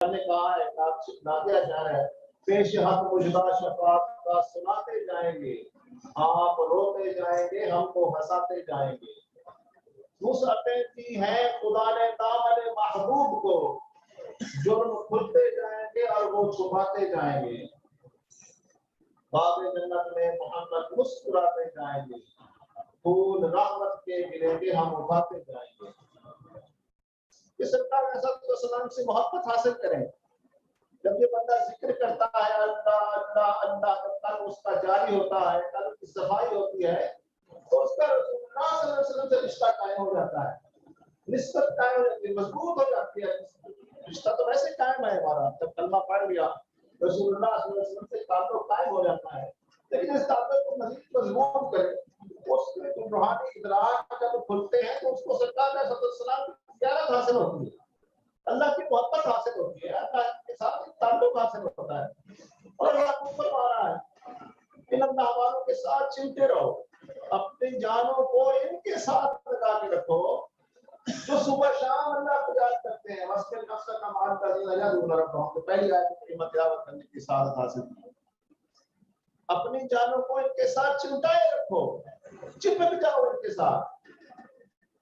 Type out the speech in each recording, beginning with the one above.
نے کہا ہے نادیہ شعر ہے پیش حق مجدہ شفاعت کا سناتے جائیں گے آپ روتے جائیں گے ہم کو ہنساتے جائیں گے وسعتیں دی ہیں خدا نے دامن محبوب کو جرم کھلتے جائیں گے اور وہ چھپاتے جائیں گے باب جنت میں محمد مسکراتے جائیں گے پھول رحمت کے گریں گے ہم اٹھاتے جائیں گے کہ سرکار ﷺ سے محبت حاصل کریں جب یہ بندہ ذکر کرتا ہے اللہ اللہ اللہ تک اس کا جاری ہوتا ہے قلب کی صفائی ہوتی ہے تو اس کا رسول اللہ صلی اللہ علیہ وسلم سے رشتہ قائم ہو جاتا ہے نسبت قائم ہو جاتی ہے مضبوط ہو جاتی ہے رشتہ تو ویسے قائم ہے ہمارا جب کلمہ پڑھ لیا رسول اللہ صلی اللہ علیہ وسلم سے تعلق قائم ہو جاتا ہے لیکن اس تعلق کو مزید مضبوط کرے اس میں جو روحانی ادراک جب کھلتے ہیں تو اس کو سرکار علیہ السلام کی زیارت حاصل ہوتی ہے اللہ کی محبت حاصل ہوتی ہے اللہ کے ساتھ تعلق حاصل ہوتا ہے اور اللہ کو فرما رہا ہے ان اللہ والوں کے ساتھ چلتے رہو اپنی جانوں کو ان کے ساتھ لگا کے رکھو جو صبح شام اللہ کو یاد کرتے ہیں مسکن نفس کا مان کا دین یاد رکھو تو پہلی آیت کی متلاوت کرنے کی سعادت حاصل کی اپنی جانوں کو ان کے ساتھ چمٹائے رکھو چپک جاؤ ان کے ساتھ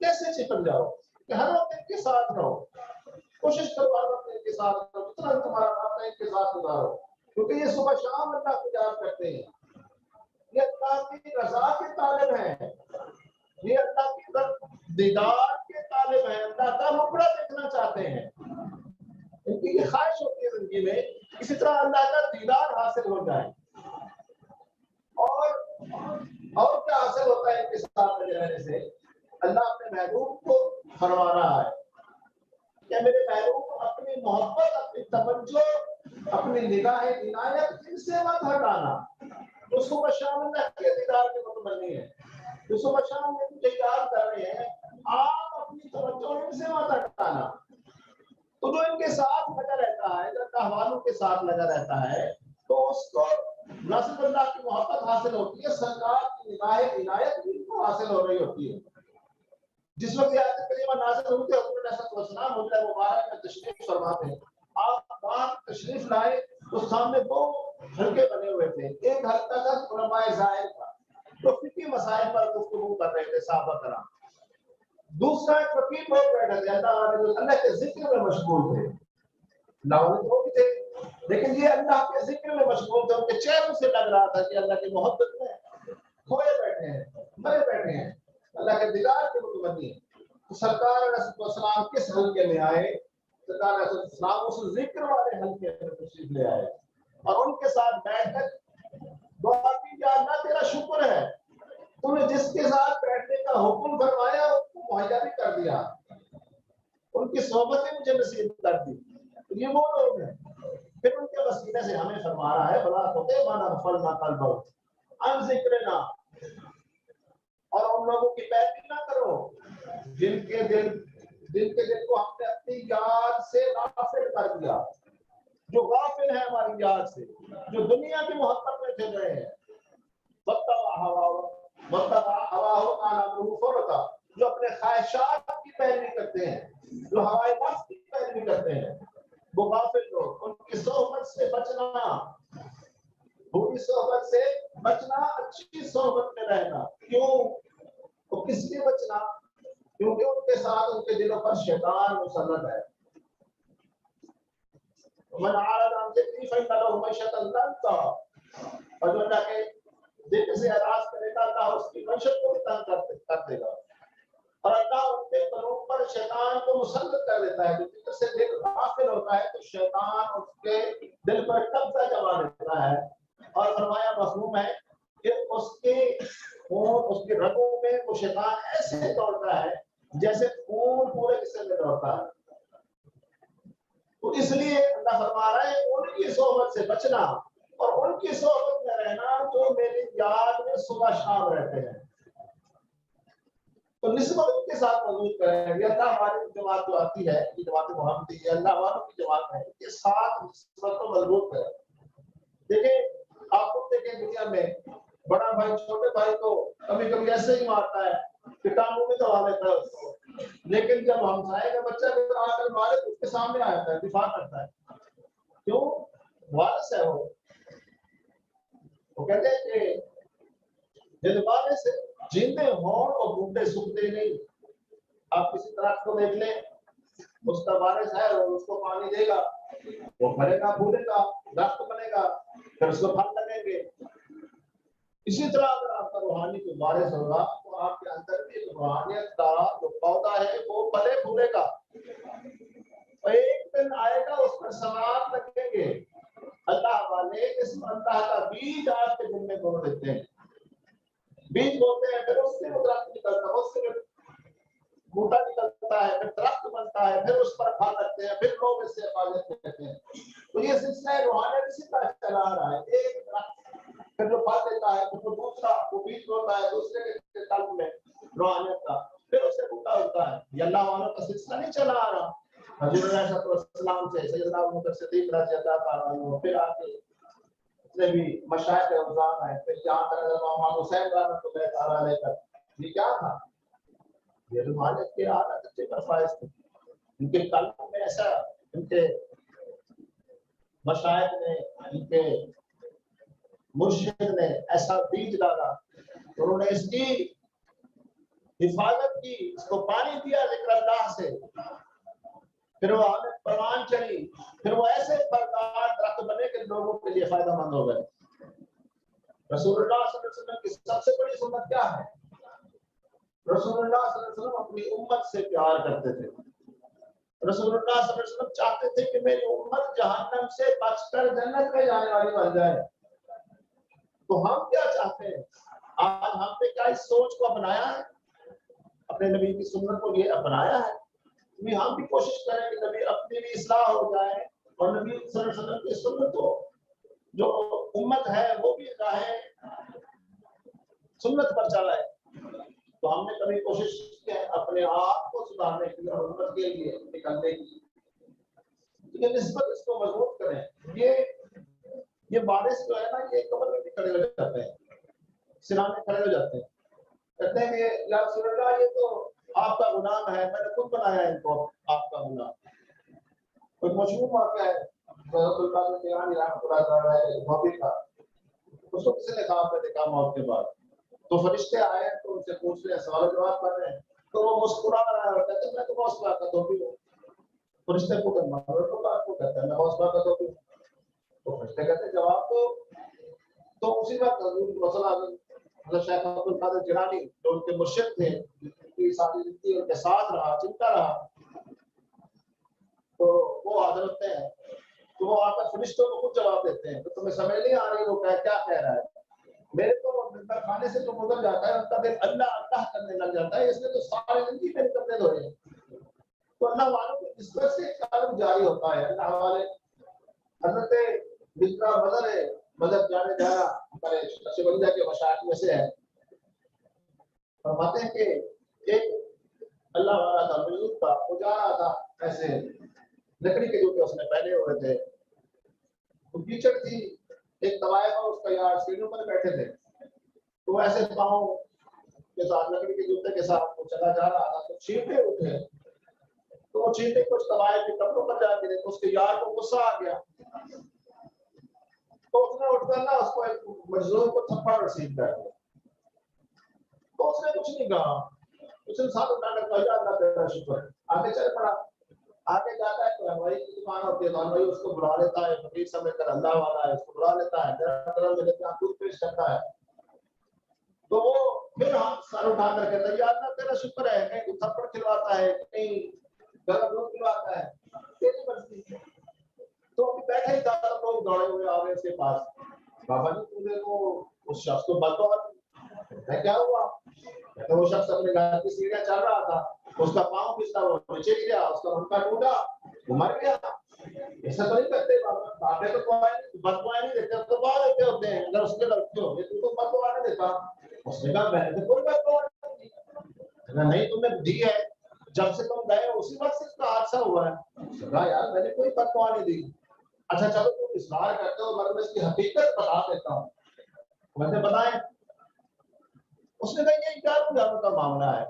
کیسے چپک جاؤ کہ ہر وقت ان کے ساتھ رہو کوشش کرو ہر وقت ان کے ساتھ رہو جتنا تمہارا وقت ہے ان کے ساتھ گزارو کیونکہ یہ صبح شام اللہ کو یاد کرتے ہیں یہ اللہ کی رضا کے طالب ہیں یہ اللہ کی دیدار کے طالب ہیں اللہ کا مقبرہ دیکھنا چاہتے ہیں ان کی یہ خواہش ہوتی ہے زندگی میں اسی طرح اللہ کا دیدار حاصل ہو جائے اور کیا حاصل ہوتا ہے ان کے ساتھ رہنے سے اللہ اپنے محبوب کو فرما رہا ہے کہ میرے محبوب اپنی محبت اپنی توجہ اپنی نگاہ عنایت ان سے مت ہٹانا جو صبح شام اللہ کے دیدار کے متمنی ہے جو صبح شام میں مجھے یاد کر رہے ہیں آپ اپنی توجہ ان سے مت ہٹانا تو جو ان کے ساتھ لگا رہتا ہے جو اللہ والوں کے ساتھ لگا رہتا ہے تو اس کو نہ صرف اللہ کی محبت حاصل ہوتی ہے سرکار کی نگاہ عنایت ان کو حاصل ہو رہی ہوتی ہے جس وقت یہ آیت کریمہ نازل ہوئی تھی حضور علیہ السلام حجرہ مبارک میں تشریف فرماتے ہیں آپ وہاں تشریف لائے تو سامنے دو حلقے بنے ہوئے تھے ایک حلقہ تھا علماء ظاہر کا جو فقہی مسائل پر گفتگو کر رہے تھے صحابہ کرام دوسرا ایک فقیر لوگ بیٹھے تھے اللہ کے ذکر میں مشغول تھے وہ بھی تھے لیکن یہ اللہ کے ذکر میں مشغول تھے ان کے چہروں سے لگ رہا تھا کہ اللہ کی محبت میں کھوئے بیٹھے ہیں مرے بیٹھے ہیں اللہ کے دیدار کے متمنی ہیں سرکار علیہ السلام کس حلقے میں آئے سرکار علیہ السلام اس ذکر والے حلقے میں تشریف لے آئے اور ان کے ساتھ بیٹھ کر دعا کی کہ اللہ تیرا شکر ہے تو نے جس کے ساتھ بیٹھنے کا حکم فرمایا اس کو مہیا بھی کر دیا ان کی صحبتیں مجھے نصیب کر دی یہ وہ لوگ ہیں پھر ان کے وسیلے سے ہمیں فرما رہا ہے بلا ہوتے مانا فلنا قلبہ ان ذکرنا اور ان لوگوں کی پیروی نہ کرو جن کے دل کو ہم نے اپنی یاد سے غافل کر دیا جو غافل ہے ہماری یاد سے جو دنیا کی محبت میں پھر رہے ہیں جو اپنے خواہشات کی پیروی کرتے ہیں جو ہوائی نفس کی پیروی کرتے ہیں وہ غافل لوگ ان کی صحبت سے بچنا بری صحبت سے بچنا اچھی صحبت میں رہنا کیوں تو کس لیے بچنا کیونکہ ان کے ساتھ ان کے دلوں پر شیطان مسلط ہے من عارض عن ذکری فإن له معیشة ضنکا اور جو اللہ کے ذکر سے اعراض کرے گا اللہ اس کی معیشت کو بھی تنگ کر دے گا اور اللہ ان کے قلوب پر شیطان کو مسلط کر دیتا ہے جو ذکر سے دل غافل ہوتا ہے تو شیطان اس کے دل پر قبضہ جما لیتا ہے اور فرمایا مفہوم ہے کہ اس کے رگوں میں وہ شیطان ایسے دوڑتا ہے جیسے خون پورے جسم میں دوڑتا ہے تو اس لیے اللہ فرما رہا ہے ان کی صحبت سے بچنا اور ان کی صحبت میں رہنا جو میری یاد میں صبح شام رہتے ہیں تو نسبت ان کے ساتھ موجود کریں یہ اللہ ہماری جماعت جو آتی ہے یہ جماعت محمدی یہ اللہ والوں کی جماعت ہے کے ساتھ نسبت کو مضبوط کریں دیکھیں آپ کو دیکھیں دنیا میں بڑا بھائی چھوٹے بھائی کو کبھی کبھی ایسے ہی مارتا ہے کتابوں میں دبا لیتا ہے اس کو لیکن جب ہمسائے کا بچہ کو آ کر مارے تو اس کے سامنے آتا ہے دفاع کرتا ہے کیوں؟ وارث ہے وہ کہتے ہیں کہ جن وارث جیندے ہوں اور بوٹے سوکھتے نہیں. آپ کسی درخت کو دیکھ لیں، اس کا وارث ہے اور اس کو پانی دے گا، وہ پھلے گا پھولے گا، درخت بنے گا، پھر اس کو پھل لگیں گے. اسی طرح اگر آپ کا روحانی کوئی وارث ہوگا تو آپ کے اندر بھی روحانیت کا جو پودا ہے وہ پھلے پھولے گا. اور ایک دن آئے گا اس پر ثمرات لگیں گے. اللہ والے اس اللہ کا بیج آپ کے دل میں بو دیتے ہیں. بیج بولتے ہیں، پھر اس سے وہ درخت نکلتا ہے، اس سے بوٹا نکلتا ہے، پھر درخت بنتا ہے، پھر اس پر پھل لگتے ہیں، پھر لوگ اس سے حفاظت کرتے ہیں. تو یہ سلسلہ روحانیت اسی طرح چلا آ رہا ہے. ایک درخت پھر جو پھل دیتا ہے، پھر دوسرا وہ بیج ہوتا ہے دوسرے کے قلب میں روحانیت کا، پھر اس سے بوٹا ہوتا ہے. یہ اللہ والوں کا سلسلہ نہیں چلا آ رہا حضور علیہ السلام سے سیدنا ابو بکر صدیق رضی اللہ تعالیٰ عنہ، پھر آگے جتنے بھی مشائخ رمضان ہیں، پھر جہاں تک امام حسین رحمۃ اللہ تعالیٰ علیہ کا. یہ کیا تھا؟ یہ روحانیت کے اعلیٰ درجے کا فائز تھے. ان کے قلب میں ایسا، ان کے مشائخ نے، ان کے مرشد نے ایسا بیج ڈالا، انہوں نے اس کی حفاظت کی، اس کو پانی دیا ذکر اللہ سے، پھر وہ ہمیں پروان چڑھی، پھر وہ ایسے پردار درخت بنے کہ لوگوں کے لیے فائدہ مند ہو گئے. رسول اللہ صلی اللہ علیہ وسلم کی سب سے بڑی سنت کیا ہے؟ رسول اللہ صلی اللہ علیہ وسلم اپنی امت سے پیار کرتے تھے. رسول اللہ صلی اللہ علیہ وسلم چاہتے تھے کہ میری امت جہنم سے بچ کر جنت میں جانے والی بن جائے. تو ہم کیا چاہتے ہیں؟ آج ہم نے کیا اس سوچ کو اپنایا ہے؟ اپنے نبی کی سنت کو یہ اپنایا ہے؟ ہم بھی کوشش کریں کہ نبی اپنی بھی اصلاح ہو جائے اور نبی صلی اللہ علیہ وسلم کی سنت کو جو امت ہے وہ بھی راہ سنت پر چلائے. تو ہم نے کبھی کوشش کی ہے اپنے آپ کو سدھارنے کی اور امت کے لیے نکلنے کی، لیکن نسبت اس کو مضبوط کریں. یہ بارش جو ہے نا، یہ قبر میں بھی کھڑے ہو جاتے ہیں، سرانے کھڑے ہو جاتے ہیں، کہتے ہیں کہ یا رسول اللہ یہ تو آپ کا غلام ہے، میں نے خود بنایا ہے ان کو آپ کا غلام. کوئی مشہور واقعہ ہے حضرت القادر جیلانی رحمۃ اللہ تعالیٰ علیہ کا، اس کو کسی نے کہا میں دیکھا موت کے بعد، تو فرشتے آئے تو ان سے پوچھ رہے ہیں، سوال و جواب کر رہے ہیں، تو وہ مسکرا رہا ہے اور کہتے ہیں میں تو حوصلہ کا دھوبی ہوں. فرشتے کو کرنا آپ کو کہتا ہے میں حوصلہ کا دھوبی ہوں. تو فرشتے کہتے ہیں جواب تو اسی وقت حضور مسئلہ حضرت شیخ عبد القادر جیلانی جو ان کے مرشد تھے، کی ساری زندگی ان کے ساتھ رہا، چلتا رہا، تو وہ حضرت ہیں تو وہ آ کر فرشتوں کو خود جواب دیتے ہیں. تو تمہیں سمجھ نہیں آ رہی وہ کیا کہہ رہا ہے؟ میرے کو منبر کھانے سے جو گزر جاتا ہے ان کا دل اللہ اللہ کرنے لگ جاتا ہے، اس لیے تو ساری زندگی میرے کپڑے دھوئے ہیں. تو اللہ والوں کی نسبت سے کام جاری ہوتا ہے. اللہ والے حضرت بسرا مدر جانے جانا ہمارے شیوندہ کے مشاہد میں سے ہے. فرماتے ہیں کہ ایک اللہ والا تھا، مزدور تھا، وہ جا رہا تھا ایسے لکڑی کے جوتے اس نے پہنے ہوئے تھے، تو کیچڑ تھی، ایک طوائف اور اس کا یار سیڑھیوں پر بیٹھے تھے، تو وہ ایسے پاؤں کے ساتھ لکڑی کے جوتے کے ساتھ وہ چلا جا رہا تھا، تو چیٹے اٹھے، تو وہ چیٹے کچھ طوائف کے کپڑوں پر جا کے تو اس کے یار کو غصہ آ گیا، تو اس نے اٹھ کر نا اس کو ایک مزدور کو تھپڑ رسید کر دیا. تو اس نے کچھ نہیں کہا، اس نے ساتھ اٹھا کر کہا اللہ تیرا شکر. آگے چل پڑا، آگے جاتا ہے تو ہماری کی دکان ہوتی ہے تو ہماری اس کو بلا لیتا ہے، فقیر سمجھ کر اللہ والا ہے اس کو بلا لیتا ہے، درم میں لیتا ہے، دودھ پیش کرتا ہے. تو وہ پھر ہاتھ سر اٹھا کر کہتا ہے یا اللہ تیرا شکر ہے، کہیں تو تھپڑ کھلواتا ہے، کہیں گرم دودھ کھلواتا ہے، تیری مرضی. تو ابھی بیٹھا ہی تھا، لوگ دوڑے ہوئے آ گئے اس کے پاس، بابا جی تم نے وہ اس شخص کو بدوا ہے، کیا ہوا؟ تو وہ شخص اپنے گھر کی سیڑھیاں چل رہا تھا، اس کا پاؤں پھسلا، وہ نیچے گرا، اس کا منکا ٹوٹا، وہ مر گیا. ایسا تو نہیں کرتے بابے تو بدوائیں نہیں دیتے، تو دعا دیتے ہوتے ہیں اگر اس کے لڑکے ہو یہ تو بدوا نہیں دیتا. اس نے کہا میں نے کوئی بدوا نہیں، تم نے دی ہے، جب سے تم گئے اسی وقت سے اس کا حادثہ ہوا ہے. کہا یار میں نے کوئی بدوا نہیں دی. اچھا چلو تم اصرار کرتے ہو، میں اس کی حقیقت بتا دیتا ہوں. ویسے بتائیں. اس نے کہا یہ 11 ہزاروں کا معاملہ ہے.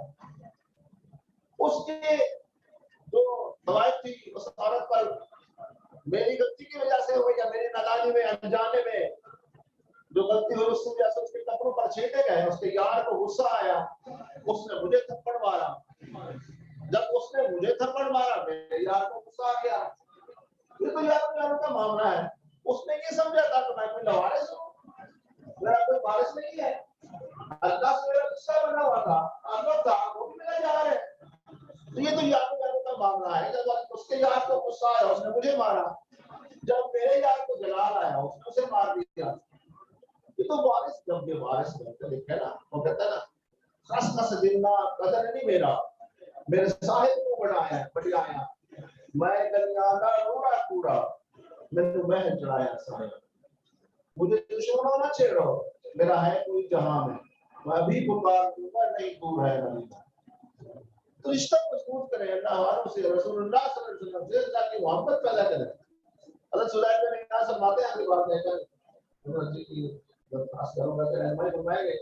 اس کے جو روایت تھی اس عورت پر میری غلطی کی وجہ سے ہو یا میری نادانی میں انجانے میں جو غلطی ہوئی اس کی وجہ سے اس کے کپڑوں پر چھینٹے گئے، اس کے یار کو غصہ آیا، اس نے مجھے تھپڑ مارا، جب اس نے مجھے تھپڑ مارا میرے یار کو غصہ آ گیا، یہ تو یاروں کا معاملہ ہے، اس نے یہ سمجھا تھا کہ میں کوئی لوارث ہوں، میرا کوئی وارث نہیں ہے، اللہ سے میرا غصہ بنا ہوا تھا، اللہ تھا وہ بھی میرا یار ہے، تو یہ تو یاروں کا معاملہ ہے، جب اس کے یار کو غصہ آیا اس نے مجھے مارا، جب میرے یار کو جلال آیا اس نے اسے مار دیا، یہ تو وارث جب یہ وارث بنتے لکھے نا، وہ کہتا ہے نا خس خس دینا قدر نہیں میرا، میرے صاحب کو بڑھایا میں دنیادا روڑا کوڑا میں محل چڑھایا صاحب، مجھے دشمنوں نہ چھیڑو، میرا ہے کوئی جہاں میں ابھی پکار دوں گا نہیں دور ہے مدینہ، تو رشتہ مضبوط کریں اللہ والوں سے، رسول اللہ صلی اللہ علیہ وسلم سے اللہ کی محبت پیدا کریں۔ حضرت سلیمان بن یاس فرماتے ہیں کہ بات ہے کہ حضرت جی کی خاص کروں گا کہ رہنمائی فرمائے گے،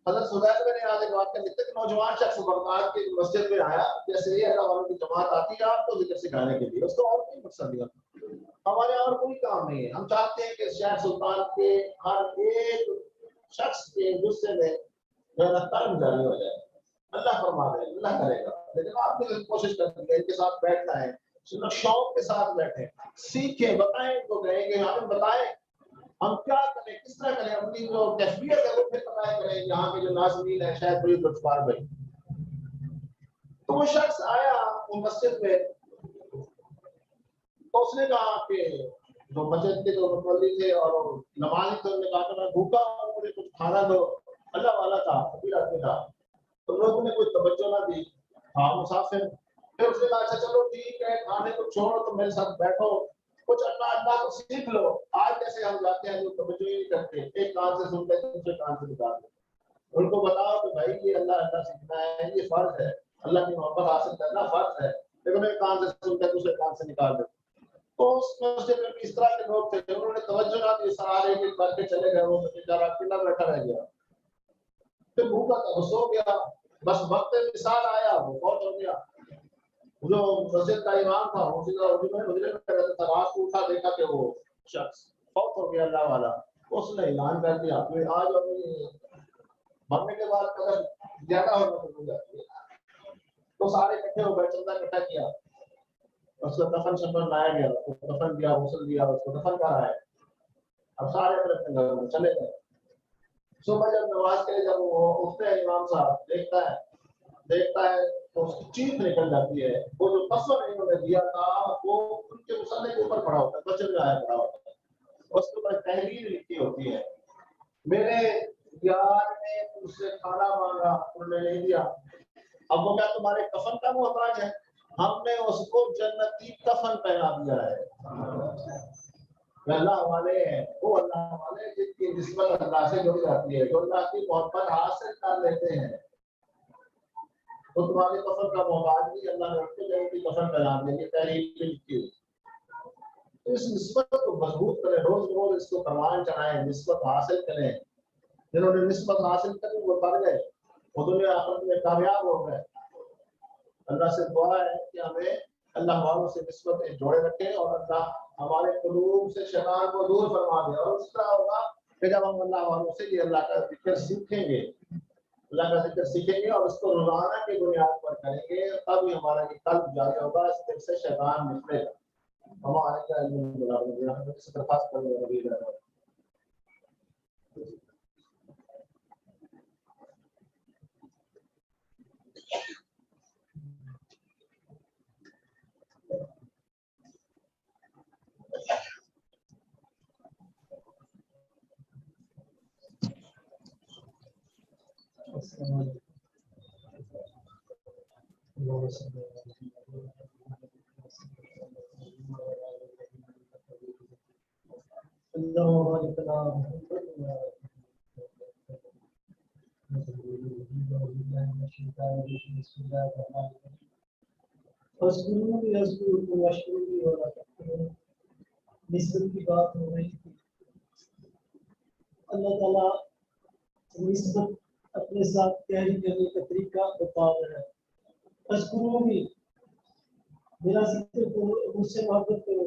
حضرت سلیمان بن یاس ایک واقعہ لکھتے کہ نوجوان شخص بغداد کی مسجد میں آیا، جیسے ہی اللہ والوں کی جماعت آتی ہے آپ کو ذکر سکھانے کے لیے، اس کو اور کوئی مقصد نہیں ہوتا، ہمارے اور کوئی کام نہیں ہے، ہم چاہتے ہیں کہ شیخ سلطان کے ہر ایک شخص کے غصے میں قلم جاری ہو جائے، اللہ فرما دے اللہ کرے گا، لیکن آپ بھی کوشش کریں گے ان کے ساتھ بیٹھنا ہے، شوق کے ساتھ بیٹھیں، سیکھیں، بتائیں تو کہیں گے ہمیں بتائیں ہم کیا کریں کس طرح کریں، اپنی جو کیفیت ہے وہ پھر بتایا کریں، یہاں کے جو ناظرین ہیں شاید بڑی لطفار بھائی، تو وہ شخص آیا وہ مسجد میں، تو اس نے کہا کہ جو مسجد کے جو متولی تھے اور نمازی تھے، انہوں نے کہا کہ میں بھوکا ہوں مجھے کچھ کھانا دو، اللہ والا تھا ابھی آدمی تھا، تو لوگوں نے کوئی توجہ نہ دی، ہاں مسافر، پھر اس نے کہا اچھا چلو ٹھیک ہے کھانے کو چھوڑو تو میرے ساتھ بیٹھو، کچھ اللہ کو سیکھ لو، آج جیسے ہم جاتے ہیں جو توجہ ہی نہیں کرتے، ایک کان سے سنتے ہیں دوسرے کان سے نکالتے، ان کو بتاؤ کہ بھائی یہ اللہ سیکھنا ہے، یہ فرض ہے، اللہ کی محبت حاصل کرنا فرض ہے، لیکن ایک کان سے سنتے ہیں دوسرے کان سے نکال دیتے، تو اس مسجد میں اس طرح کے لوگ تھے انہوں نے توجہ نہ دی، سارے کے کر کے چلے گئے، وہ بیچارہ اکیلا بیٹھا رہ گیا، پھر بھوکا تھا وہ سو گیا، بس وقت مثال آیا وہ فوت ہو گیا، جو مسجد کا امام تھا مجرے میں رہتا تھا، رات کو اٹھا دیکھا کہ وہ شخص فوت ہو گیا اللہ والا، اس نے اعلان کر دیا کہ آج اپنی مرنے کے بعد قدر زیادہ ہونا شروع ہو جاتی ہے، تو سارے اکٹھے ہو گئے، چندہ اکٹھا کیا، اس کو دفن شفن لایا گیا، اس کو دفن دیا، غسل دیا، اس کو دفن کرایا، اب سارے اپنے گھروں میں چلے گئے، صبح جب نماز کے لیے جب وہ اٹھتے ہیں امام صاحب دیکھتا ہے تو اس کی چیخ نکل جاتی ہے، وہ جو کفن انہوں نے دیا تھا وہ ان کے مصلے کے اوپر پڑا ہوتا ہے، بچن میں آیا پڑا ہوتا ہے، اس کے اوپر تحریر لکھی ہوتی ہے، میرے یار نے اس سے کھانا مانگا انہوں نے نہیں دیا، اب وہ کیا تمہارے کفن کا محتاج ہے، ہم نے اس کو جنتی کفن پہنا دیا ہے، اللہ والے ہیں وہ اللہ والے جن کی نسبت اللہ سے جڑ جاتی ہے، جو اللہ کی محبت حاصل کر لیتے ہیں، تو تمہارے کفن کا محتاج بھی اللہ نے رکھتے ہیں کہ کفن پہنا دیں گے، تحریر لکھی ہوئی، تو اس نسبت کو مضبوط کریں، روز روز اس کو پروان چڑھائیں، نسبت حاصل کریں، جنہوں نے نسبت حاصل کری وہ بڑھ گئے، وہ دنیا آخرت میں کامیاب ہو گئے، اللہ سے دعا ہے کہ ہمیں اللہ والوں سے نسبتیں جوڑے رکھیں اور اللہ ہمارے قلوب سے شیطان کو دور فرما دے، اور اس طرح ہوگا کہ جب ہم اللہ والوں سے یہ اللہ کا ذکر سیکھیں گے، اللہ کا ذکر سیکھیں گے اور اس کو روزانہ کی بنیاد پر کریں گے، تب ہی ہمارا یہ قلب جاری ہوگا، اس دل سے شیطان نکلے گا، ہمارے کا علم سے درخواست کرنے والی ہے۔ نسبت کی بات ہو رہی تھی، اللہ تعالیٰ نسبت اپنے ساتھ تیاری کرنے کا طریقہ بتا رہا ہے، اشکرو بھی میرا ذکر کرو، مجھ سے محبت کرو،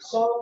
100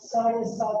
7:30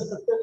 70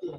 3।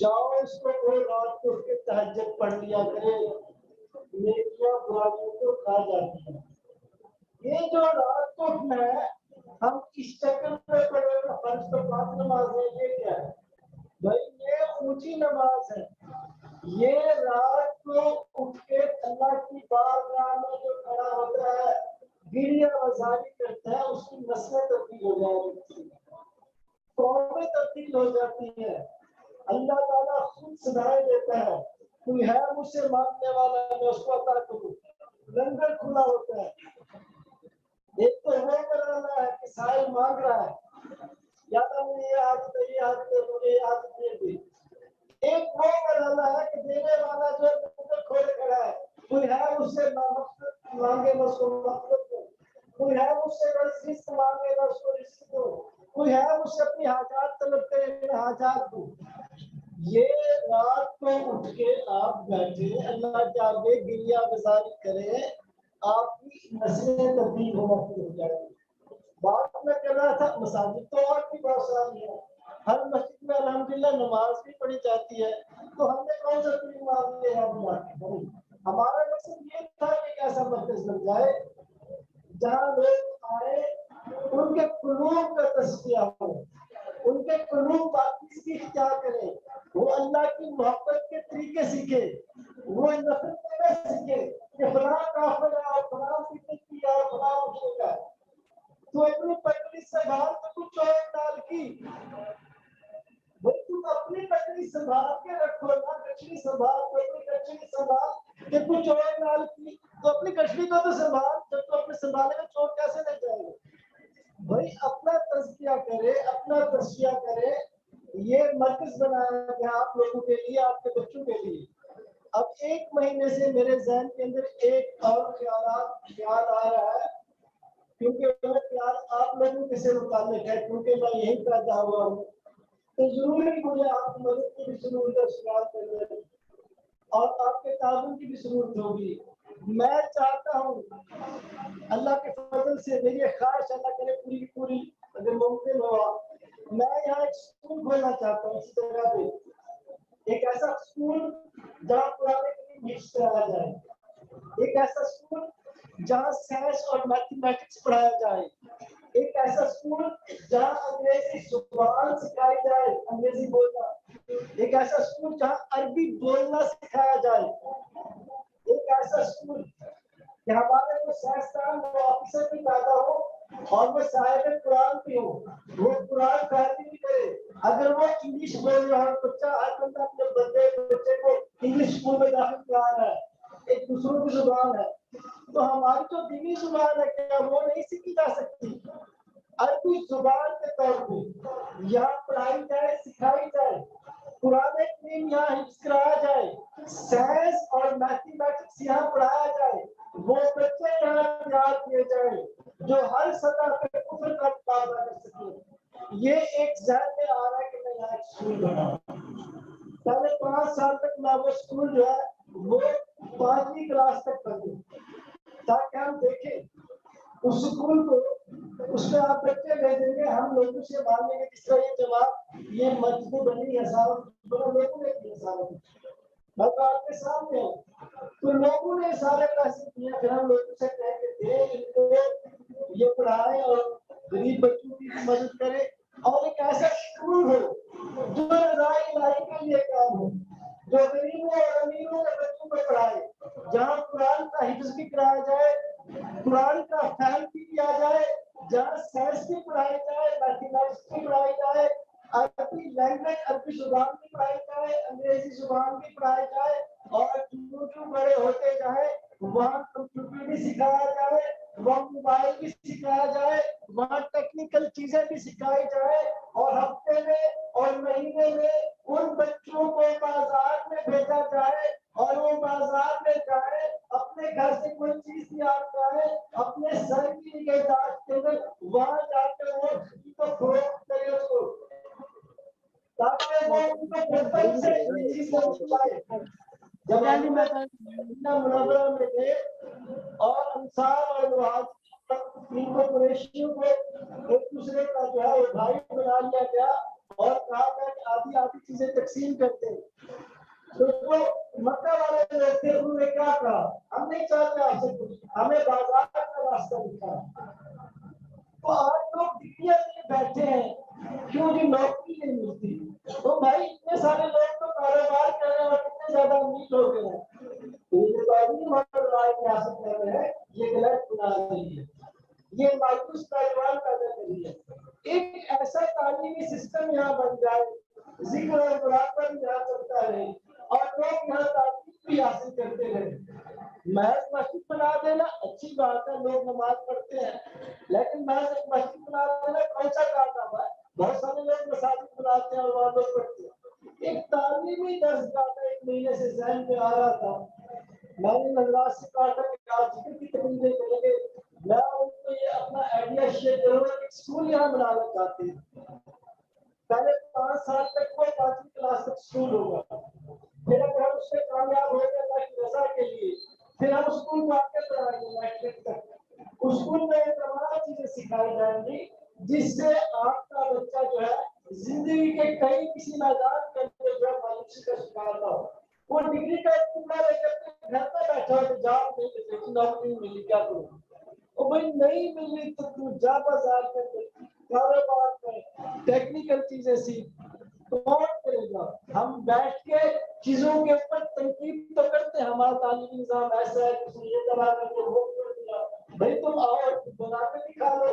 جاؤ اس کو کوئی رات کو کے تہجد پڑھ لیا کرے، نیکیاں برائیوں کو کھا جاتی ہیں۔ یہ جو رات کو اٹھنا ہے ہم اس چکر میں پڑے ہوئے فرض تو 5 نماز ہے، یہ کیا ہے بھائی؟ یہ اونچی نماز ہے۔ یہ رات کو اٹھ کے اللہ کی بارگاہ میں جو کھڑا ہوتا ہے گریہ وزاری کرتا ہے، اس کی نسلیں تبدیل ہو جاتی ہیں، قومیں تبدیل ہو جاتی ہیں۔ اللہ تعالیٰ خود سدائے دیتا ہے، کوئی ہے مجھ سے مانگنے والا میں اس کو عطا کروں، لنگر کھلا ہوتا ہے۔ ایک تو وہ کر رہا ہے کہ سائل مانگ رہا ہے، یا تو مجھے یہ عادت ہے، یہ عادت ہے، مجھے یہ عادت نہیں دی۔ ایک وہ کر رہا ہے کہ دینے والا جو لنگر کھولے کھڑا ہے، کوئی ہے مجھ سے مغفرت مانگے میں اس کو مغفرت دوں، کوئی ہے مجھ سے رزق مانگے میں اس کو رزق دوں، کوئی ہے مجھ سے اپنی حاجات طلبتے ہیں میں حاجات دوں۔ یہ رات کو اٹھ کے آپ بیٹھے اللہ کے آگے گریہ گزاری کریں، آپ کی نسلیں تبدیل ہونا شروع ہو جائیں گی۔ بات میں کر رہا تھا مساجد تو اور بھی بہت ساری ہے، ہر مسجد میں الحمدللہ نماز بھی پڑھی جاتی ہے، تو ہم نے کون سا تین معاملے ہیں بلا کے؟ ہمارا مقصد یہ تھا کہ ایک ایسا مرکز بن جائے جہاں لوگ آئے ان کے قلوب کا تزکیہ ہو، ان کے قلوب پاکیزگی اختیار کریں، وہ اللہ کی محبت کے طریقے سیکھے، وہ نفرت نہ سیکھے کہ فلاں کافر ہے اور فلاں فکر کیا اور فلاں مشرک ہے، تو اپنی پکڑی سنبھال تو کچھ اور ڈال کی بھائی، تم اپنی پکڑی سنبھال کے رکھو نا، کچڑی سنبھال تو اپنی کچڑی سنبھال کہ کچھ اور ڈال کی، تو اپنی کچڑی کو تو سنبھال، جب تو اپنے سنبھالے میں چوٹ کیسے لے جائے گا بھائی؟ اپنا تزکیہ کرے، اپنا تزکیہ کرے۔ یہ مرکز بنایا گیا آپ لوگوں کے لیے، آپ کے بچوں کے لیے۔ اب 1 مہینے سے میرے ذہن کے اندر ایک اور خیال آ رہا ہے، کیونکہ وہ خیال آپ لوگوں کے سے متعلق ہے، کیونکہ میں یہی پیدا ہوا ہوں، تو ضروری مجھے آپ کی مدد کی بھی ضرورت ہے، سوال کرنے اور آپ کے تعاون کی بھی ضرورت ہوگی۔ میں چاہتا ہوں اللہ کے فضل سے، میری خواہش اللہ کرے پوری پوری اگر ممکن ہوا، میں یہاں ایک اسکول کھولنا چاہتا ہوں اس جگہ پہ، ایک ایسا اسکول جہاں قرآن کریم حفظ کرایا جائے، ایک ایسا اسکول جہاں سائنس اور میتھمیٹکس پڑھایا جائے، ایک ایسا اسکول جہاں انگریزی زبان سکھائی جائے، انگریزی بولنا، ایک ایسا اسکول جہاں عربی بولنا سکھایا جائے، ایک ایسا اسکول کہ ہمارے وہ سائنسدان وہ آفیسر بھی پیدا ہو اور وہ صاحب قرآن بھی ہو، وہ قرآن فہمی بھی کرے۔ اگر وہ انگلش بول رہا ہے، بچہ ہر بندہ اپنے بچے کو انگلش اسکول میں داخل کرا رہا ہے، ایک دوسروں کی زبان ہے، تو ہماری جو دینی زبان ہے کیا وہ نہیں سیکھی جا سکتی؟ عربی زبان کے طور پہ یہاں پڑھائی جائے، سکھائی جائے، قرآن کریم یہاں حفظ کرایا جائے، سائنس اور میتھمیٹکس یہاں پڑھایا جائے، وہ بچے یہاں تیار کیے جائیں جو ہر سطح پہ کفر کا مقابلہ کر سکیں۔ یہ ایک ذہن میں آ رہا ہے کہ میں یہاں ایک اسکول بناؤں۔ پہلے 5 سال تک میں وہ اسکول جو ہے وہ 5ویں کلاس تک کر دوں، تاکہ ہم دیکھیں اس اسکول کو، اس میں آپ بچے بھیجیں گے، ہم لوگوں سے مانگیں گے جس طرح یہ جواب یہ مسجد بنی ہے، لوگوں نے کی ہے، میں تو آپ کے سامنے ہوں، تو لوگوں نے سارے پیسے دیے، پھر ہم لوگوں سے کہیں کہ دے ان کو یہ پڑھائے اور غریب بچوں کی مدد کرے، اور ایک ایسا اسکول ہو جو رضائے الہی کے لیے کام ہو، جو غریبوں اور امیروں کے بچوں کو پڑھائے، جہاں قرآن کا حفظ بھی کرایا جائے، قرآن کا فہم بھی کیا جائے، جہاں سائنس بھی پڑھائی جائے، میتھمیٹکس بھی پڑھائی جائے، عربی لینگویج عربی زبان بھی پڑھائی جائے، انگریزی زبان بھی پڑھائی جائے، اور جو بڑے ہوتے جائے وہاں کمپیوٹر بھی سکھایا جائے، وہاں موبائل بھی سکھایا جائے، وہاں ٹیکنیکل چیزیں بھی سکھائی جائے، اور ہفتے میں اور مہینے میں ان بچوں کو بازار میں بھیجا جائے، اور وہ بازار میں جائے، اپنے گھر سے کوئی چیز تیار کرے، اپنے سر کی نگہداشت کے اندر وہاں جا کے وہ کو فروخت کرے اس کو، تاکہ وہ ان کو بہتر سے چیز پائے۔ جب منورہ میں تھے اور انصار اور مہاجرین کو قریشیوں کو ایک دوسرے کا جو ہے بھائی بنا لیا گیا، اور کہا گیا کہ آدھی آدھی چیزیں تقسیم کرتے ہیں. تو جو مکہ والے لوگ تھے انہوں نے کیا کہا ہم نہیں چاہتے آپ سے کچھ, ہمیں بازار کا راستہ دکھا. تو آج لوگ ڈگریاں لیے بیٹھے ہیں کیوں جی نوکری نہیں ملتی. تو بھائی اتنے سارے لوگ تو کاروبار کر رہے ہیں اور کتنے زیادہ امیر ہو گئے ہیں. یہ تعلیم اور رائے کی حاصل کر رہے ہیں, یہ غلط بنا رہی ہے, یہ مایوس نوجوان پیدا کر رہی ہے. ایک ایسا تعلیمی سسٹم یہاں بن جائے, ذکر اور قرآن پر بھی یہاں چلتا رہے اور لوگ یہاں تعلیم بھی حاصل کرتے رہے. محض مسجد بنا دینا اچھی بات ہے, لوگ نماز پڑھتے ہیں, لیکن محض ایک مسجد بنا دینا کون سا کام ہے. بہت سارے لوگ مساجد بناتے ہیں اور وہاں لوگ پڑھتے ہیں. ایک تعلیمی درس کا ایک مہینے سے ذہن میں آ رہا تھا. میں نے نظرات سے کہا تھا کہ آپ ذکر کی تقریریں کریں گے, میں ان کو یہ اپنا آئیڈیا شیئر کروں گا. ایک اسکول یہاں بنانا چاہتے ہیں. پہلے 5 سال تک وہ 5ویں کلاس تک اسکول ہوگا, پھر اگر ہم اس میں کامیاب ہو گئے اللہ کی رضا کے لیے پھر ہم اسکول کو آگے بڑھائیں گے میٹرک تک. اسکول میں یہ تمام چیزیں سکھائی جائیں گی جس سے آپ کا بچہ جو ہے زندگی کے کئی کسی میدان کے اندر جو ہے مایوسی کا شکار نہ ہو. وہ ڈگری کا اتنا لے کر گھر پہ بیٹھا ہو تو جاب نہیں ملتی, نوکری نہیں ملی, کیا کروں. وہ بھائی نہیں ملی تو تو جا بازار میں کاروبار میں ٹیکنیکل چیزیں سیکھ. کون کرے گا؟ ہم بیٹھ کے چیزوں کے اوپر تنقید تو کرتے ہیں, ہمارا تعلیمی نظام ایسا ہے, کسی یہ طرح کر کے وہ کر دیا. بھائی تم آؤ بنا کے دکھا دو.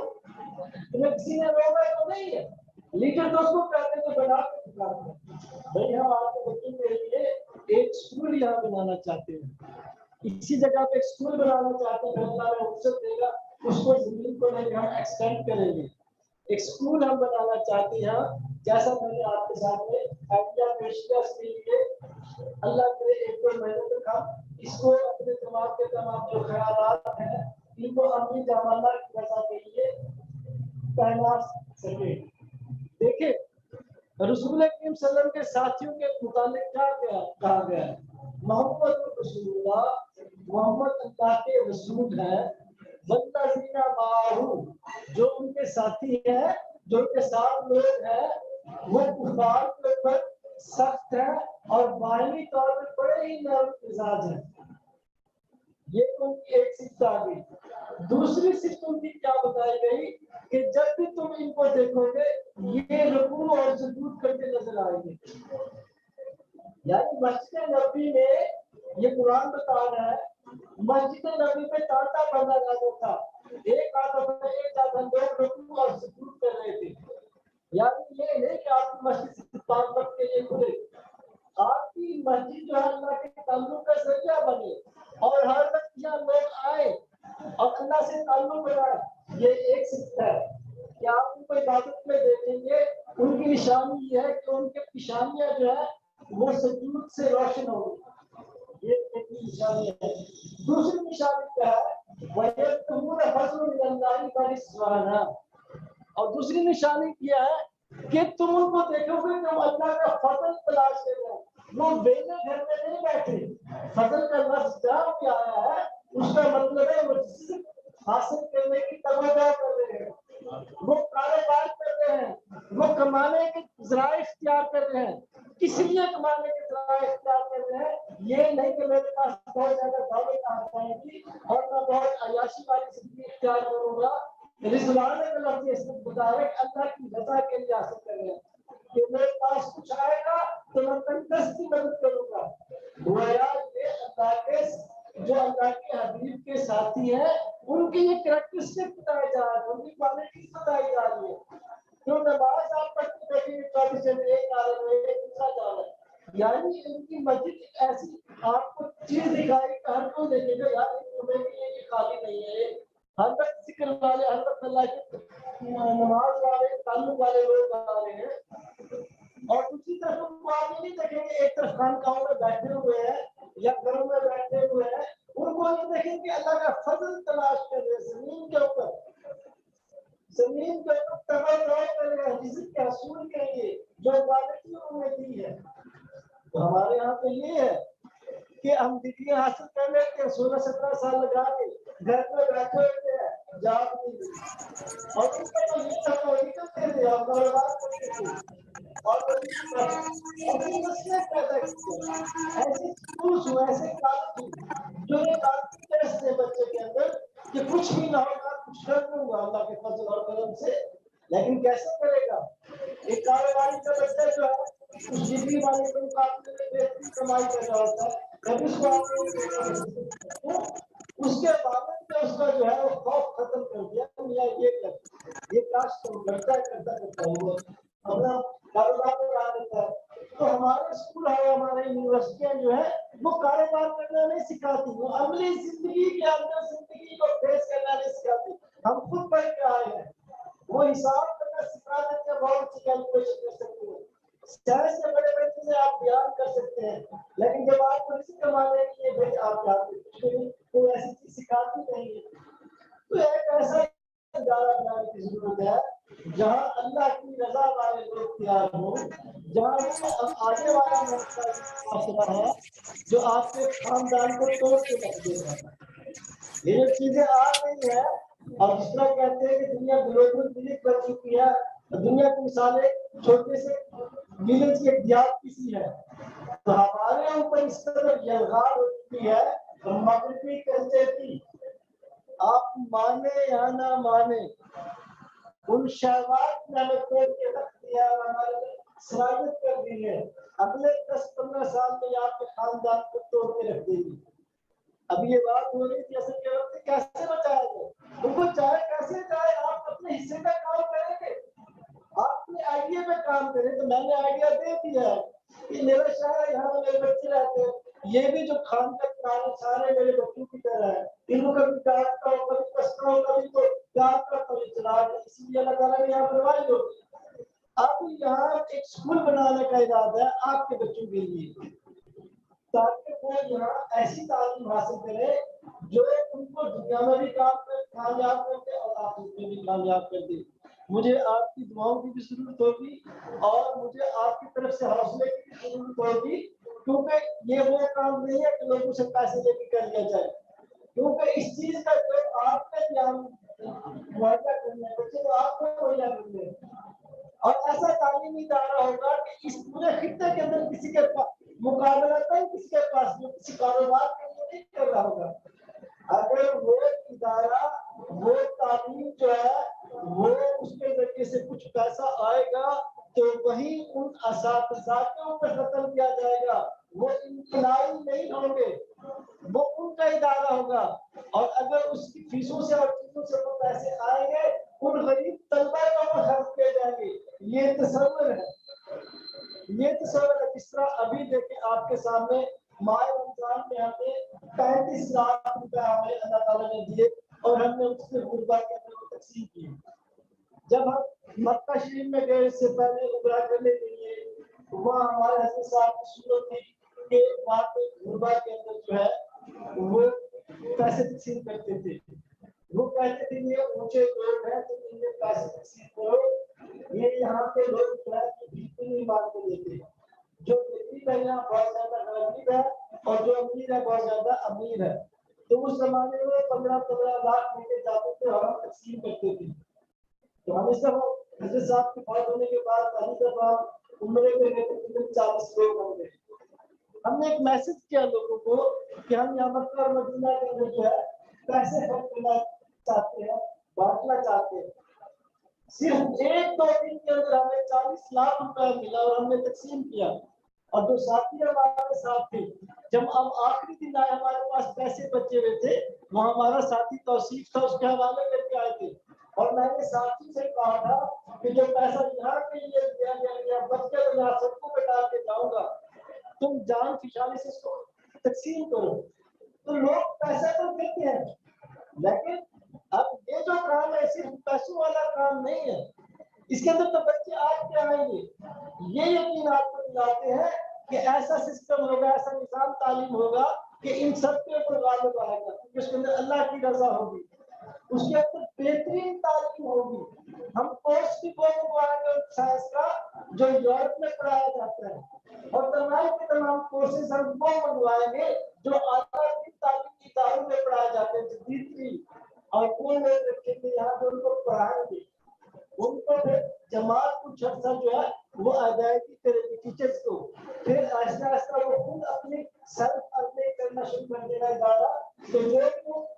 تمہیں کسی نے روکا تو نہیں ہے, لیکن دوستوں کہتے ہیں بنا کے دکھا دو. بھائی ہم آپ کے بچوں کے لیے ایک اسکول یہاں بنانا چاہتے ہیں, اسی جگہ پہ اسکول بنانا چاہتے ہیں. اللہ نے فرصت دے گا اس کو زمین کو لے کے ہم ایکسٹینڈ کریں گے. ایک اسکول ہم بنانا چاہتے ہیں جیسا میں نے آپ کے سامنے آئیڈیا پیش کیا. اس کے لیے اللہ کرے 1-2 مہینے تک ہم اس کو اپنے دماغ کے تمام جو خیالات ہیں ان کو اپنی جمالہ کی رضا کے لیے پہنا سکے. دیکھیں رسول کریم صلی اللہ علیہ وسلم کے ساتھیوں کے متعلق کیا کہا گیا ہے. محمد رسول اللہ, محمد اللہ کے رسول ہیں. والذین معہ, جو ان کے ساتھی ہیں, جو ان کے ساتھ لوگ ہیں, وہ کفار کے اوپر سخت ہیں اور باہمی طور پر بڑے ہی نرم مزاج ہیں. یہ ان کی ایک صفت آ گئی. دوسری صفت ان کی کیا بتائی گئی کہ جب بھی تم ان کو دیکھو گے یہ رکوع اور سجود کرتے نظر آئیں گے. یعنی مسجد نبی میں یہ قرآن بتا رہا ہے, مسجد نبی میں تانتا بندہ جاتا تھا, ایک آدھا لوگ رکوع اور سجود کر رہے تھے. یعنی یہ نہیں کہ آپ کی مسجد 5 وقت کے لیے کھلے, آپ کی مسجد جو ہے اللہ کے تعلق کا ذریعہ بنے اور ہر وقت یہاں لوگ آئے اور اللہ سے تعلق بنائے. یہ ایک صفت ہے کہ آپ ان کو عبادت میں دیکھیں گے, ان کی نشانی یہ ہے کہ ان کے پیشانیاں جو ہے وہ سجود سے روشن ہوگی. یہ ایک نشانی ہے. دوسری نشانی کیا ہے, وَيَبْتَغُونَ فَضْلًا مِنَ اللَّهِ وَرِضْوَانًا, اور دوسری نشانی کیا ہے کہ تم ان کو دیکھو گے کہ وہ اللہ کا فضل تلاش کر رہے ہیں. وہ بیٹے گھر میں نہیں بیٹھے. فضل کا لفظ جہاں بھی آیا ہے اس کا مطلب ہے وہ رزق حاصل کرنے کی توجہ کر رہے ہیں, وہ کاروبار کر رہے ہیں, وہ کمانے کے ذرائع اختیار کر رہے ہیں. کس لیے کمانے کے ذرائع اختیار کر رہے ہیں؟ یہ نہیں کہ میرے پاس بہت زیادہ دولت آ جائے گی اور میں بہت عیاشی والی زندگی اختیار کروں گا. رضوان کا لفظ اس میں بتایا کہ اللہ کی رضا کے لیے حاصل کر رہے ہیں کہ میرے پاس کچھ آئے گا تو میں تندرست کی مدد کروں گا. گویا یہ اللہ کے جو اللہ کے حبیب کے ساتھی ہیں ان کی یہ کریکٹرسٹک بتائی جا رہی ہے, ان کی کوالٹیز بتائی جا رہی ہے. جو نماز آپ پڑھتے بیٹھیں گے 24 گھنٹے ایک آ رہا ہے ایک دوسرا جا رہا ہے, یعنی ان کی مسجد ایسی آپ کو چیز دکھائی ہر کوئی دیکھے گا یار یہ خالی نہیں ہے, ہر وقت ذکر والے, ہر وقت اللہ کے نماز والے تعلق والے لوگ آ رہے ہیں. اور دوسری طرف وہ آپ یہ نہیں دیکھیں گے ایک طرف خانقاہوں میں بیٹھے ہوئے ہیں یا گھروں میں بیٹھے ہوئے ہیں, ان کو یہ دیکھیں کہ اللہ کا فضل تلاش کر رہے ہیں زمین کے اوپر تبرع کر رہے ہیں رزق کے حصول کے لیے جو عبادت انہوں نے دی ہے. تو ہمارے یہاں پہ یہ ہے کہ ہم ڈگریاں حاصل کر لیتے ہیں 16-17 سال لگا کے گھر میں بیٹھے ہوتے ہیں, جاب نہیں ملتی اور ان کا یہ کاروبار کرتے تھے. اور ایسی نسلیں پیدا کی ہیں، ایسے اسکولس ہوئے، ایسے کالج ہوئے جو ایک آدمی کے رستے بچے کے اندر کہ کچھ بھی نہ ہوگا، کچھ کر دوں گا اللہ کے فضل اور کرم سے، لیکن کیسے کرے گا؟ ایک کاروباری کا بچہ جو ہے اس ڈگری والے کے مقابلے میں بہترین کمائی کر رہا ہوتا ہے، کبھی اس کو آپ نے دیکھا نہیں، اس کے باوجود میں اس کا جو ہے وہ خوف ختم کر دیا یا یہ کاش کرتا ہوا اپنا کاروبار میں آ دیتا ہے۔ تو ہمارے اسکول ہے، ہمارے یونیورسٹیاں جو ہے وہ کاروبار کرنا نہیں سکھاتی، وہ عملی زندگی کے اندر زندگی کو فیس کرنا نہیں سکھاتی۔ ہم خود پڑھ کے آئے ہیں، وہ حساب کرنا سکھا دیتے ہیں، بہت اچھی کیلکولیشن کر سکتے ہیں، شہر سے بڑے بڑے چیزیں آپ بیان کر سکتے ہیں، لیکن جب آپ کو رزق کمانے کے لیے بھیج آپ جاتے ہیں کوئی ایسی چیز سکھاتی نہیں ہے۔ تو ایک ایسا ادارہ بنانے کی ضرورت ہے جہاں اللہ کی رضا والے لوگ تیار ہوں، جہاں وہ آنے والا معاشرہ ہے جو آپ کے خاندان کو توڑ کے رکھ دے گا۔ یہ جو چیزیں آ رہی ہیں، اور جس طرح کہتے ہیں کہ دنیا گلوبل ولیج بن چکی ہے، دنیا کی مثالیں چھوٹے سے ولیج کے دیہات کی سی ہے، تو ہمارے اوپر اس طرح یلغار ہو چکی ہے مغربی کلچر کی۔ آپ مانے یا نہ مانے، ان شہوات نے ہمیں توڑ کے رکھ دیا اور ہمارے صلاحیت کر دی ہے، اگلے 10-15 سال میں آپ کے خاندان کو توڑ کے رکھ دے گی۔ ابھی یہ بات ہو رہی تھی اصل کے وقت کیسے بچایا جائے، ان کو چاہے کیسے چاہے آپ اپنے حصے کا کام کریں گے، آپ اپنے آئیڈیا پہ کام کریں۔ تو میں نے آئیڈیا دے دیا ہے کہ میرا شہر یہاں میرے بچے رہتے ہیں، یہ بھی جو خان کا کام سارے میرے بچوں کی طرح ہے، ان کو کبھی ڈانٹتا ہو، کبھی کستا ہو، کبھی تو پیار کا کبھی چلا، اسی لیے اللہ تعالیٰ نے یہاں پرواز ہوگی۔ اب یہاں ایک اسکول بنانے کا ارادہ ہے آپ کے بچوں کے لیے، تاکہ وہ یہاں ایسی تعلیم حاصل کرے جو ان کو دنیا میں بھی کامیاب کر دے اور آخرت میں بھی کامیاب کر دے۔ مجھے آپ کی دعاؤں کی بھی ضرورت ہوگی اور مجھے آپ کی طرف سے حوصلے کی بھی ضرورت ہوگی، کیونکہ یہ وہ کام نہیں ہے کہ لوگوں سے پیسے لے کے کر لیا جائے، کیونکہ اس چیز کا جو آپ کا دھیان معاہدہ کرنا ہے بچے تو آپ کو معاہدہ کرنا ہے، اور ایسا تعلیمی ادارہ ہوگا کہ اس پورے خطے کے اندر کسی کے پاس مقابلہ نہیں، کسی کے پاس جو کسی کاروبار کے لیے نہیں کر رہا ہوگا۔ اگر وہ ادارہ وہ تعلیم جو ہے وہ اس کے ذریعے سے کچھ پیسہ آئے گا تو وہی ان اساتذہ پر ختم کیا جائے گا، وہ انقلابی نہیں ہوں گے، وہ ان کا ادارہ ہوگا، اور اگر اس کی فیسوں سے اور چیزوں سے وہ پیسے آئیں گے ان غریب طلبہ کو وہ خرچ کیے جائیں گے۔ یہ تصور ہے، یہ تصور ہے۔ جس طرح ابھی دیکھیں آپ کے سامنے ماہ رمضان میں ہمیں 35 لاکھ روپے ہمیں اللہ تعالیٰ نے دیے اور ہم نے اس کے غربا کے اندر تقسیم کی۔ جب ہم مکہ شریف میں گئے اس سے پہلے عمرہ کرنے کے لیے، وہاں ہمارے حضرت صاحب کی صورت تھی کہ وہاں پہ غربا کے اندر جو ہے وہ پیسے تقسیم کرتے تھے، وہ کہتے تھے یہ اونچے لوگ ہیں تو ان میں پیسے تقسیم کرو، یہ یہاں کے لوگ جو ہے بالکل نہیں مانتے دیتے، جو غریب ہے یہاں بہت زیادہ غریب ہے اور جو امیر ہے بہت زیادہ امیر ہے۔ تو اس زمانے میں 15 لاکھ لے کے جاتے تھے اور ہم تقسیم کرتے تھے۔ تو ہم اس دفعہ حضرت صاحب کے فوت ہونے کے بعد پہلی دفعہ عمرے کے لیے تقریباً 40 لوگ ہوں گے۔ ہم نے ایک میسج کیا لوگوں کو کہ ہم یہاں مکہ اور مدینہ کے اندر جو ہے پیسے خرچ کرنا چاہتے ہیں، بانٹنا چاہتے ہیں۔ صرف 1-2 دن کے اندر ہمیں 40 لاکھ روپے ملا اور ہم نے تقسیم کیا، اور جو ساتھی ہمارے ساتھ تھے جب ہم آخری دن آئے ہمارے پاس پیسے بچے ہوئے تھے، وہ ہمارا ساتھی توصیف تھا اس کے حوالے کر کے آئے تھے، اور میں نے ساتھی سے کہا تھا کہ جو پیسہ یہاں کے لیے دیا گیا بچ کے تو یہاں سب کو بتا کے جاؤں گا، تم جان فشانی سے اس کو تقسیم کرو۔ تو لوگ پیسہ تو دیتے ہیں، لیکن اب یہ جو کام ہے صرف پیسوں والا کام نہیں ہے، اس کے اندر تو بچے آج کے آئیں گے، یہ یقین آپ کو دلاتے ہیں کہ ایسا سسٹم ہوگا، ایسا نظام تعلیم ہوگا کہ ان سب کے اوپر غالب آئے گا، کیونکہ اس کے اندر اللہ کی رضا ہوگی، اس کے اندر بہترین تعلیم ہوگی۔ ہم کورس بھی وہ منگوائیں گے سائنس کا جو یورپ میں پڑھایا جاتا ہے، اور تمام کے تمام کورسز ہم وہ منگوائیں گے جو اعلیٰ تعلیمی اداروں میں پڑھائے جاتے ہیں، جدید اور کون لوگ رکھیں گے یہاں جو ان کو پڑھائیں گے، ان کو جماعت کچھ عرصہ جو ہے وہ ادائیگی کرے گی ٹیچرس کو، پھر آہستہ آہستہ وہ خود اپنی سیلف ارننگ کرنا شروع کر دے گا ادارہ، تو جو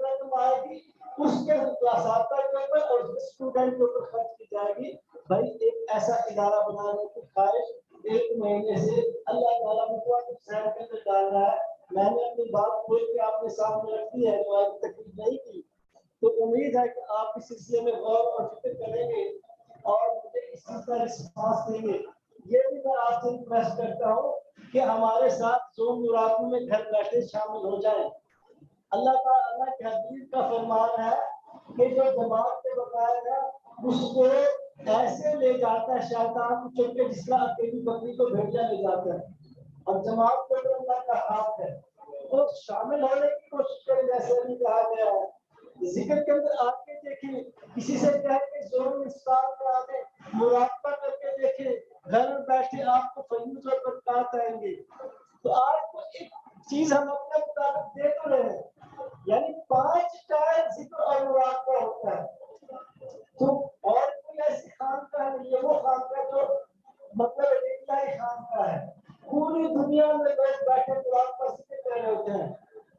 رقم آئے گی اس کے اساتذہ کے اوپر اور اسٹوڈنٹ کے اوپر خرچ کی جائے گی۔ بھائی ایک ایسا ادارہ بنانے کی خواہش ایک مہینے سے اللہ تعالیٰ مجھے سیل کے اندر ڈال رہا ہے، میں نے اپنی بات کھول کے آپ کے سامنے رکھی ہے، تو آج تکلیف نہیں کی، تو امید ہے کہ آپ اس سلسلے میں غور اور فکر کریں گے اور مجھے اس چیز کا رسپانس دیں گے۔ یہ بھی میں آپ سے ریکویسٹ کرتا ہوں کہ ہمارے ساتھ زوم مراقبوں میں گھر بیٹھے شامل ہو جائیں۔ اللہ کے حبیب کا فرمان ہے کہ جو جماعت کے بقایا ہے اس کو ایسے لے جاتا ہے شیطان چونکہ جس کا اکیلی بکری کو بھیجا لے جاتا ہے، اور جماعت کو اللہ کا ہاتھ ہے، تو شامل ہونے کی کوشش کریں جیسے بھی کہا گیا ہے۔ ذکر کے اندر آپ کے دیکھیں کسی سے کہہ کے زور اسٹار میں آنے مراقبہ کر کے دیکھیں گھر میں بیٹھے آپ کو فیوز اور برکات آئیں گے۔ تو آپ کو ایک چیز ہم اپنے مطابق دے تو رہے ہیں، یعنی 5 ٹائم ذکر اور مراقبہ ہوتا ہے، تو اور کوئی ایسی خانقاہ نہیں ہے، وہ خانقاہ جو مطلب الہی خانقاہ ہے، پوری دنیا میں لوگ بیٹھے مراقبہ ذکر کر رہے ہوتے ہیں،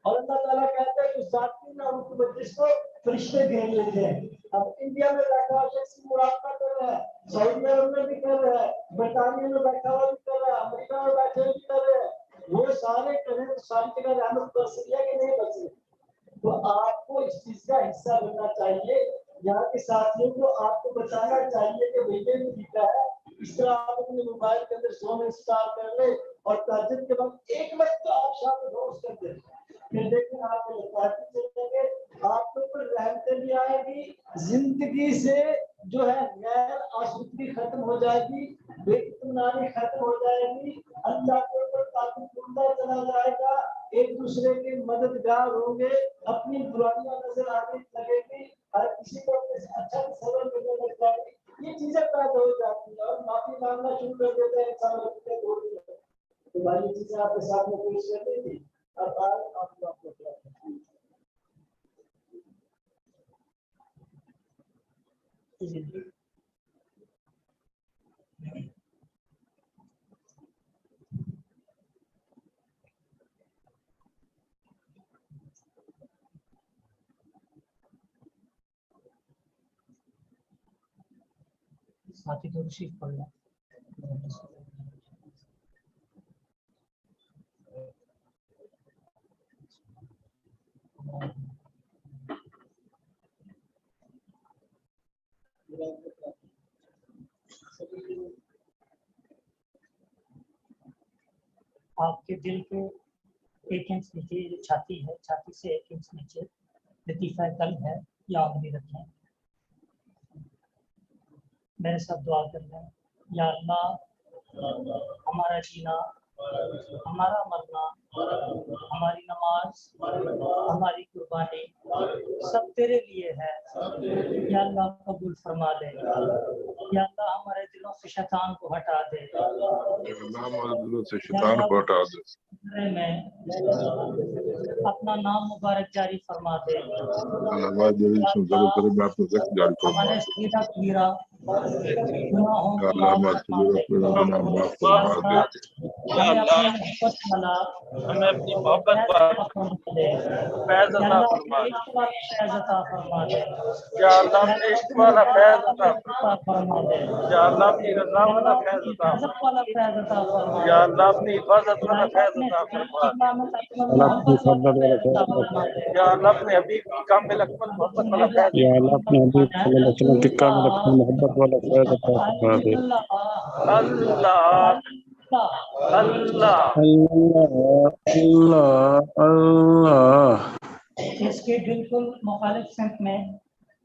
اور اللہ تعالیٰ کہتا ہے کہ ذاتی نہ ان کی مجلس کو فرشتے گھیر لیتے ہیں۔ اب انڈیا میں بیٹھا ہوا شخص مراقبہ کر رہا ہے، سعودی عرب میں بھی کر رہا ہے، برطانیہ میں بیٹھا ہوا بھی کر رہا ہے، امریکہ میں بیٹھے بھی کر رہے ہیں، وہ سارے کریں تو ساری جگہ رحمت برس رہی ہے کہ نہیں برس رہی؟ تو آپ کو اس چیز کا حصہ بننا چاہیے، یہاں کے ساتھیوں کو آپ کو بتانا چاہیے کہ بھائی یہ طریقہ ہے، اس طرح آپ اپنے موبائل کے اندر زوم انسٹال کر لیں اور تہجد کے وقت ایک وقت تو آپ شامل ہو اس کے اندر، پھر دیکھیں آپ کو لطافت چلیں گے، آپ کے اوپر رحمتیں بھی آئے گی، زندگی سے جو ہے غیر آسودگی ختم ہو جائے گی، بے اطمینانی ختم ہو جائے گی، اللہ کے اوپر کافی عمدہ چلا جائے گا، ایک دوسرے کے مددگار ہوں گے، اپنی برائیاں نظر آنے لگے گی، ہر کسی کو اپنے سے اچھا صبر ملنے لگ جائے گی، یہ چیزیں پیدا ہو جاتی ہیں اور معافی مانگنا شروع کر دیتے ہیں انسان اپنے دور میں۔ تو بھائی یہ چیزیں آپ کے ساتھ میں پیش کرنی تھی، اب آپ کو ساتھی تو رشید پڑھ لیں۔ آپ کے دل کے 1 انچ نیچے جو چھاتی ہے، چھاتی سے 1 انچ نیچے لطیفہ قلب ہے، یاد نہیں رکھیں۔ میرے ساتھ دعا کر لیں، یا اللہ ہمارا جینا، ہمارا مرنا، ہماری نماز، ہماری قربانی سب تیرے لیے ہے، یا اللہ قبول فرما دے، یا اللہ ہمارے دلوں سے شیطان کو ہٹا دے، میں اپنا نام مبارک جاری فرما دے، ہمارے سیدھا کبیرہ گناہوں کو معاف فرما دے، ہمیں اپنی محبت والا فیض عطا فرما دے، یا اللہ اپنے عشق والا فیض عطا فرما دے، یا اللہ اپنی رضا والا فیض عطا فرما دے، یا اللہ اپنی حفاظت والا فیض عطا فرما دے، یا اللہ اپنے حبیب کی کامل اکمل محبت والا فیض، یا اللہ اپنے حبیب صلی اللہ علیہ وسلم کی کامل اکمل محبت والا فیض عطا فرما دے۔ اللہ اللہ اللہ اللہ۔ اس کے بالکل مخالف سمت میں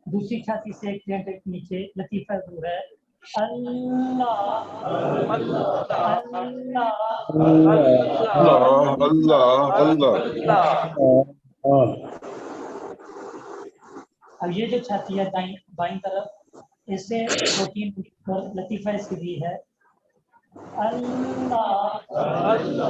دوسری چھاتی سے 1 سینٹی نیچے لطیفہ ضرور ہے، اللہ اب یہ جو چھاتی ہے بائیں طرف، اس سے 2-3 پر لطیفہ اس کی بھی ہے، اللہ اللہ۔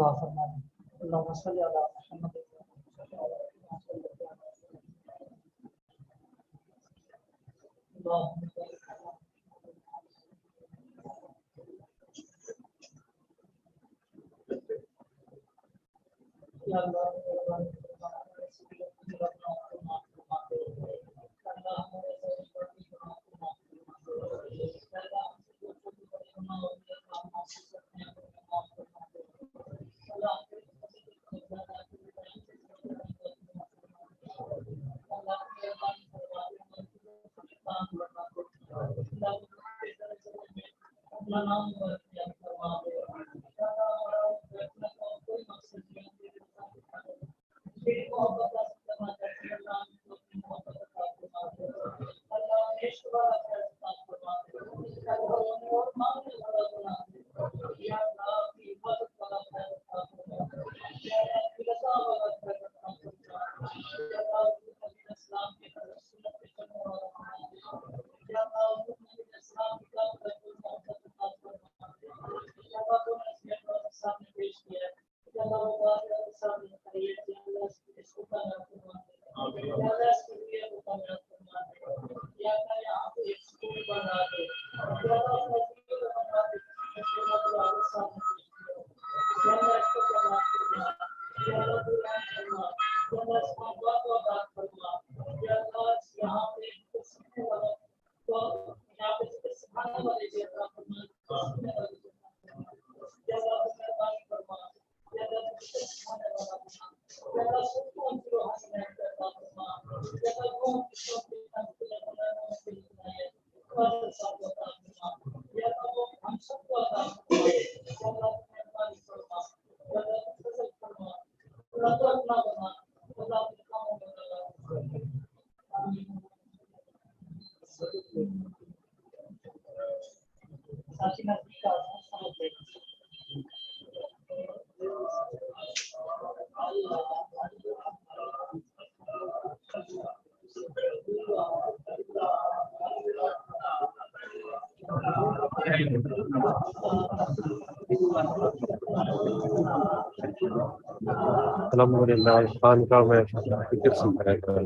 دعا فرما دیں. اللہم صلی علی محمد. الحمدللہ خانقاہ میں فکر سمجھا کر